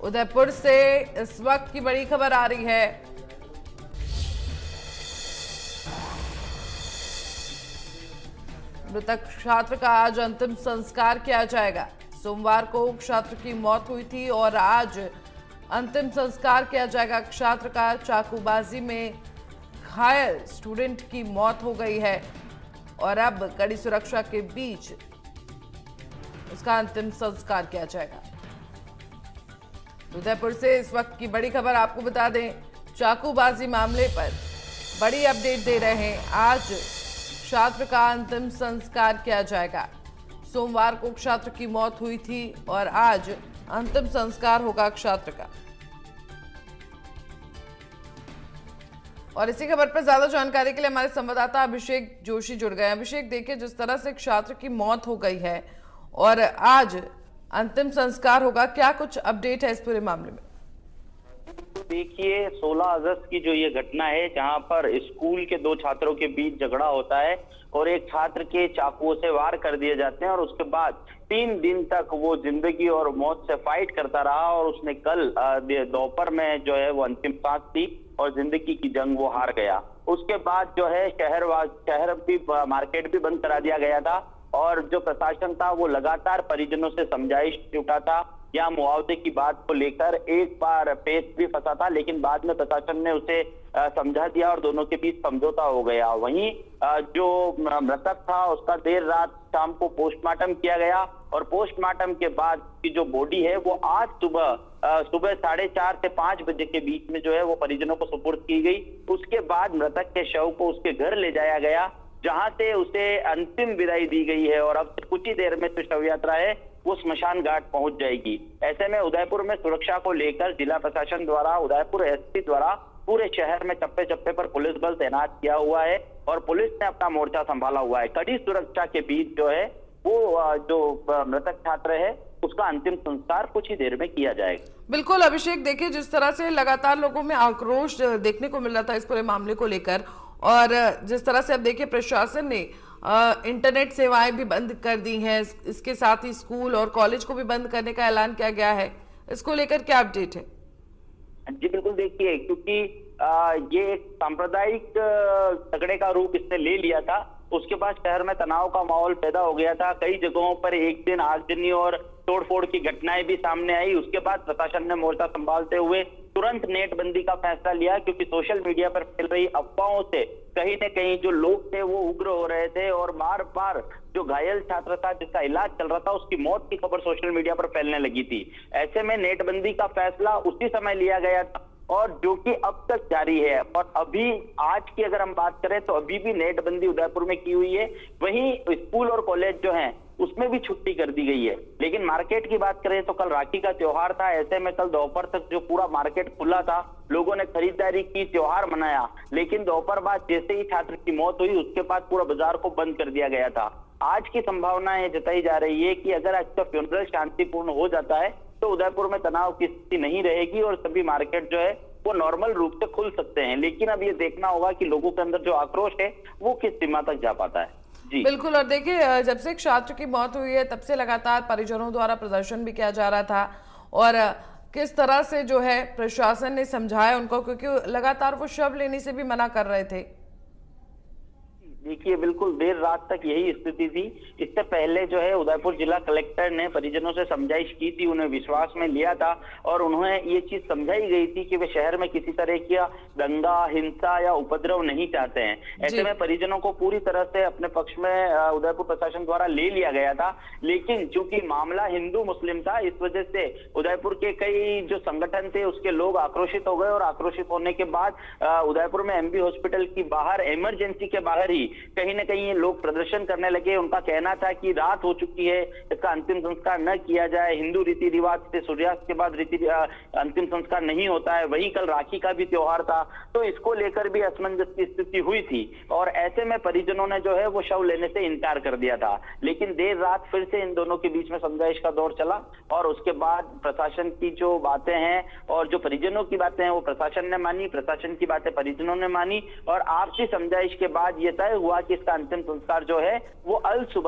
उदयपुर से इस वक्त की बड़ी खबर आ रही है। मृतक छात्र का आज अंतिम संस्कार किया जाएगा। सोमवार को छात्र की मौत हुई थी और आज अंतिम संस्कार किया जाएगा। छात्र का चाकूबाजी में घायल स्टूडेंट की मौत हो गई है और अब कड़ी सुरक्षा के बीच उसका अंतिम संस्कार किया जाएगा। उदयपुर से इस वक्त की बड़ी खबर आपको बता दें, चाकूबाजी मामले पर बड़ी अपडेट दे रहे हैं। आज छात्र का अंतिम संस्कार किया जाएगा। सोमवार को छात्र की मौत हुई थी और आज अंतिम संस्कार होगा छात्र का। और इसी खबर पर ज्यादा जानकारी के लिए हमारे संवाददाता अभिषेक जोशी जुड़ गए हैं। अभिषेक, देखिए जिस तरह से छात्र की मौत हो गई है और आज अंतिम संस्कार होगा, क्या कुछ अपडेट है इस पूरे मामले में? देखिए 16 अगस्त की जो ये घटना है, जहां पर स्कूल के दो छात्रों के बीच झगड़ा होता है और एक छात्र के चाकुओं से वार कर दिए जाते हैं और उसके बाद 3 दिन तक वो जिंदगी और मौत से फाइट करता रहा और उसने कल दोपहर में जो है वो अंतिम सांस ली और जिंदगी की जंग वो हार गया। उसके बाद जो है शहर भी, मार्केट भी बंद करा दिया गया था और जो प्रशासन था वो लगातार परिजनों से समझाइश जुटा था या मुआवजे की बात को लेकर। एक बार पेच भी फंसा था, लेकिन बाद में प्रशासन ने उसे समझा दिया और दोनों के बीच समझौता हो गया। वहीं जो मृतक था उसका देर रात शाम को पोस्टमार्टम किया गया और पोस्टमार्टम के बाद की जो बॉडी है वो आज सुबह 4:30 से 5 बजे के बीच में जो है वो परिजनों को सुपुर्द की गई। उसके बाद मृतक के शव को उसके घर ले जाया गया, जहां से उसे अंतिम विदाई दी गई है और अब कुछ ही देर में जो शव यात्रा है वो स्मशान घाट पहुंच जाएगी। ऐसे में उदयपुर में सुरक्षा को लेकर जिला प्रशासन द्वारा, उदयपुर एसपी द्वारा पूरे शहर में चप्पे चप्पे पर पुलिस बल तैनात किया हुआ है और पुलिस ने अपना मोर्चा संभाला हुआ है। कड़ी सुरक्षा के बीच जो है वो जो मृतक छात्र है उसका अंतिम संस्कार कुछ ही देर में किया जाएगा। बिल्कुल अभिषेक, देखिए जिस तरह से लगातार लोगों में आक्रोश देखने को मिल रहा था इस पूरे मामले को लेकर और जिस तरह से अब देखिए प्रशासन ने इंटरनेट सेवाएं भी बंद कर दी हैं, इसके साथ ही स्कूल और कॉलेज को भी बंद करने का ऐलान किया गया है। इसको लेकर क्या अपडेट है? जी बिल्कुल, देखिए क्योंकि ये एक सांप्रदायिक झगड़े का रूप इसने ले लिया था, उसके बाद शहर में तनाव का माहौल पैदा हो गया था। कई जगहों पर एक दिन आगजनी और तोड़फोड़ की घटनाएं भी सामने आई। उसके बाद प्रशासन ने मोर्चा संभालते हुए तुरंत नेट बंदी का फैसला लिया, क्योंकि सोशल मीडिया पर फैल रही अफवाहों से कहीं न कहीं जो लोग थे वो उग्र हो रहे थे और बार बार जो घायल छात्र था जिसका इलाज चल रहा था उसकी मौत की खबर सोशल मीडिया पर फैलने लगी थी। ऐसे में नेट बंदी का फैसला उसी समय लिया गया था और जो कि अब तक जारी है। और अभी आज की अगर हम बात करें तो अभी भी नेट बंदी उदयपुर में की हुई है। वहीं स्कूल और कॉलेज जो हैं उसमें भी छुट्टी कर दी गई है। लेकिन मार्केट की बात करें तो कल राखी का त्योहार था। ऐसे में कल दोपहर तक जो पूरा मार्केट खुला था, लोगों ने खरीदारी की, त्योहार मनाया। लेकिन दोपहर बाद जैसे ही छात्र की मौत हुई उसके बाद पूरा बाजार को बंद कर दिया गया था। आज की संभावना जताई जा रही है कि अगर आज का फ्यूनरल शांतिपूर्ण हो जाता है तो उदयपुर में तनाव की स्थिति नहीं रहेगी और सभी मार्केट जो है वो नॉर्मल रूप से खुल सकते हैं। लेकिन अब ये देखना होगा कि लोगों के अंदर जो आक्रोश है वो किस सीमा तक जा पाता है। जी बिल्कुल, और देखिए जब से छात्र की मौत हुई है तब से लगातार परिजनों द्वारा प्रदर्शन भी किया जा रहा था और किस तरह से जो है प्रशासन ने समझाया उनको, क्योंकि लगातार वो शव लेने से भी मना कर रहे थे। देखिए बिल्कुल देर रात तक यही स्थिति थी। इससे पहले जो है उदयपुर जिला कलेक्टर ने परिजनों से समझाइश की थी, उन्हें विश्वास में लिया था और उन्हें ये चीज समझाई गई थी कि वे शहर में किसी तरह की दंगा, हिंसा या उपद्रव नहीं चाहते हैं। ऐसे में परिजनों को पूरी तरह से अपने पक्ष में उदयपुर प्रशासन द्वारा ले लिया गया था। लेकिन चूंकि मामला हिंदू मुस्लिम था, इस वजह से उदयपुर के कई जो संगठन थे उसके लोग आक्रोशित हो गए और आक्रोशित होने के बाद उदयपुर में एमबी हॉस्पिटल की बाहर, इमरजेंसी के बाहर ही कहीं ना कहीं लोग प्रदर्शन करने लगे। उनका कहना था कि रात हो चुकी है, इसका अंतिम संस्कार न किया जाए। हिंदू रीति रिवाज से सूर्यास्त के बाद अंतिम संस्कार नहीं होता है। वहीं कल राखी का भी त्योहार था, तो इसको लेकर भी असमंजस की स्थिति हुई थी और ऐसे में परिजनों ने जो है वो शव लेने से इनकार कर दिया था। लेकिन देर रात फिर से इन दोनों के बीच में समझाइश का दौर चला और उसके बाद प्रशासन की जो बातें हैं और जो परिजनों की बातें हैं वो प्रशासन ने मानी, प्रशासन की बातें परिजनों ने मानी और आपसी समझाइश के बाद ये तय हुआ कि इसका अंतिम संस्कार जो है वो अल सुबह